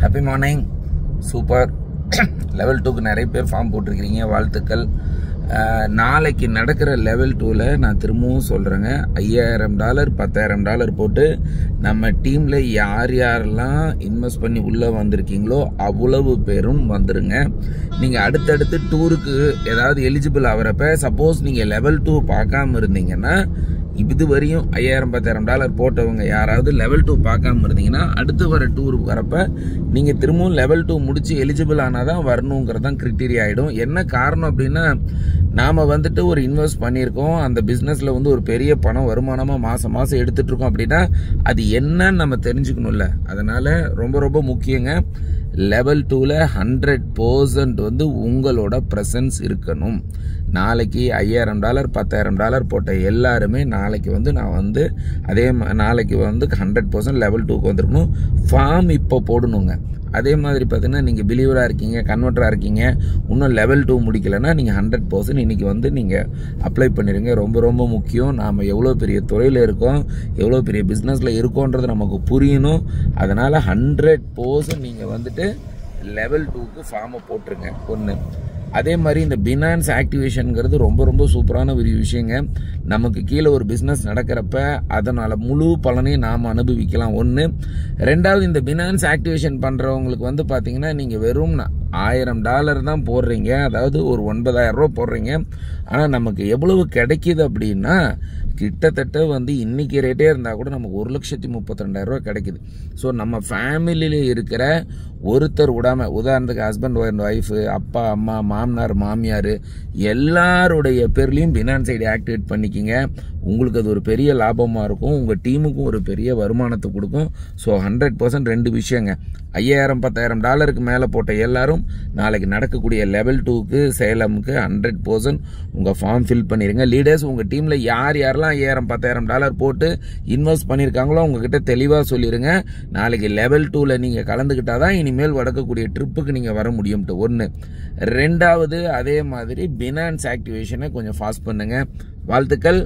Happy morning. Super. Level 2க்கு நிறைய பேர் ஃபார்ம் போட்டிருக்கிறீங்க, வாழ்த்துக்கள். நாளைக்கு நடக்கிற லெவல் 2ல் நான் திரும்பவும் சொல்கிறேங்க, $5000 $10,000 போட்டு நம்ம டீமில் யார் யாரெல்லாம் இன்வெஸ்ட் பண்ணி உள்ளே வந்திருக்கீங்களோ அவ்வளவு பேரும் வந்துடுங்க. நீங்கள் அடுத்தடுத்து டூருக்கு ஏதாவது எலிஜிபிள் ஆகிறப்ப சப்போஸ் நீங்கள் லெவல் 2 பார்க்காம இருந்தீங்கன்னா, இது வரையும் $5000 $10,000 போட்டவங்க யாராவது லெவல் 2 பார்க்காம இருந்தீங்கன்னா அடுத்து வர டூருக்கு வரப்ப நீங்கள் திரும்பவும் லெவல் 2 முடிச்சு எலிஜிபிள் ஆனால் தான் வரணுங்கிறது தான் கிரிட்டீரியா ஆகிடும். என்ன காரணம் அப்படின்னா, நாம் வந்துட்டு ஒரு இன்வெஸ்ட் பண்ணியிருக்கோம், அந்த பிஸ்னஸில் வந்து ஒரு பெரிய பணம் வருமானமாக மாதம் மாதம் எடுத்துகிட்ருக்கோம் அப்படின்னா அது என்னன்னு நம்ம தெரிஞ்சுக்கணும்ல. அதனால் ரொம்ப ரொம்ப முக்கியங்க, லெவல் 2ல் 100% வந்து உங்களோட ப்ரெசன்ஸ் இருக்கணும். நாளைக்கு $5000 $10,000 போட்ட எல்லாருமே நாளைக்கு வந்து நான் வந்து நாளைக்கு வந்து 100% லெவல் 2க்கு வந்துருக்கணும். ஃபார்ம் இப்போ போடணுங்க. அதே மாதிரி பார்த்தீங்கன்னா, நீங்கள் பிலீவராக இருக்கீங்க, கன்வெர்ட்டராக இருக்கீங்க, இன்னும் லெவல் 2 முடிக்கலைன்னா நீங்கள் 100% இன்றைக்கி வந்து நீங்கள் அப்ளை பண்ணிடுங்க. ரொம்ப ரொம்ப முக்கியம். நாம் எவ்வளோ பெரிய துறையில் இருக்கோம், எவ்வளோ பெரிய பிஸ்னஸில் இருக்கோன்றது நமக்கு புரியணும். அதனால் 100% நீங்கள் வந்துட்டு லெவல் 2க்கு ஃபார்மை போட்டுருங்க. ஒன்று. அதே மாதிரி இந்த பினான்ஸ் ஆக்டிவேஷனுங்கிறது ரொம்ப ரொம்ப சூப்பரான ஒரு விஷயங்க. நமக்கு கீழே ஒரு பிஸ்னஸ் நடக்கிறப்ப அதனால் முழு பலனையும் நாம் அனுபவிக்கலாம். ஒன்று. ரெண்டாவது, இந்த பினான்ஸ் ஆக்டிவேஷன் பண்ணுறவங்களுக்கு வந்து பார்த்தீங்கன்னா, நீங்கள் வெறும் $1000 தான் போடுறீங்க, அதாவது ஒரு $9,000 போடுறீங்க. ஆனால் நமக்கு எவ்வளவு கிடைக்கிது அப்படின்னா, கிட்டத்தட்ட வந்து இன்றைக்கி ரேட்டே இருந்தால் கூட நமக்கு 1,32,000 கிடைக்குது. ஸோ நம்ம ஃபேமிலியில் இருக்கிற ஒருத்தர் விடாமல், உதாரணத்துக்கு ஹஸ்பண்ட் அண்ட் ஒய்ஃபு, அப்பா அம்மா, மாமனார் மாமியார் எல்லாருடைய பேர்லேயும் பினான்ஸ் ஐடி ஆக்டிவேட் பண்ணிக்கிங்க. உங்களுக்கு அது ஒரு பெரிய லாபமாக இருக்கும், உங்கள் டீமுக்கும் ஒரு பெரிய வருமானத்தை கொடுக்கும். ஸோ 100% 2 விஷயங்க. $5000 $10,000 மேலே போட்ட எல்லாரும் நாளைக்கு நடக்கக்கூடிய லெவல் 2க்கு சேலமுக்கு 100% உங்கள் ஃபார்ம் ஃபில் பண்ணிடுங்க. லீடர்ஸ், உங்கள் டீமில் யார் யாரெல்லாம் $5000 $10,000 போட்டு இன்வெஸ்ட் பண்ணியிருக்காங்களோ உங்ககிட்ட தெளிவாக சொல்லிடுங்க. நாளைக்கு லெவல் 2ல் நீங்கள் கலந்துக்கிட்டால் தான் இனிமேல் நடக்கக்கூடிய ட்ரிப்புக்கு நீங்கள் வர முடியும்ட்டு. ஒன்று. ரெண்டாவது, அதே மாதிரி பினான்ஸ் ஆக்டிவேஷனை கொஞ்சம் ஃபாஸ்ட் பண்ணுங்க. வாழ்த்துக்கள்.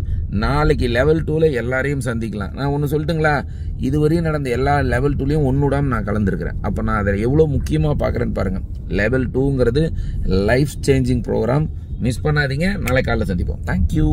நாளைக்கு லெவல் 2ல் எல்லாரையும் சந்திக்கலாம். நான் ஒன்று சொல்லட்டுங்களா, இதுவரையும் நடந்த எல்லா லெவல் 2லையும் ஒன்றுடாமல் நான் கலந்துருக்கிறேன். அப்போ நான் அதை எவ்வளோ முக்கியமாக பார்க்குறேன்னு பாருங்கள். லெவல் 2ங்கிறது லைஃப் சேஞ்சிங் ப்ரோக்ராம். மிஸ் பண்ணாதீங்க. நாளை காலையில் சந்திப்போம். தேங்க்யூ.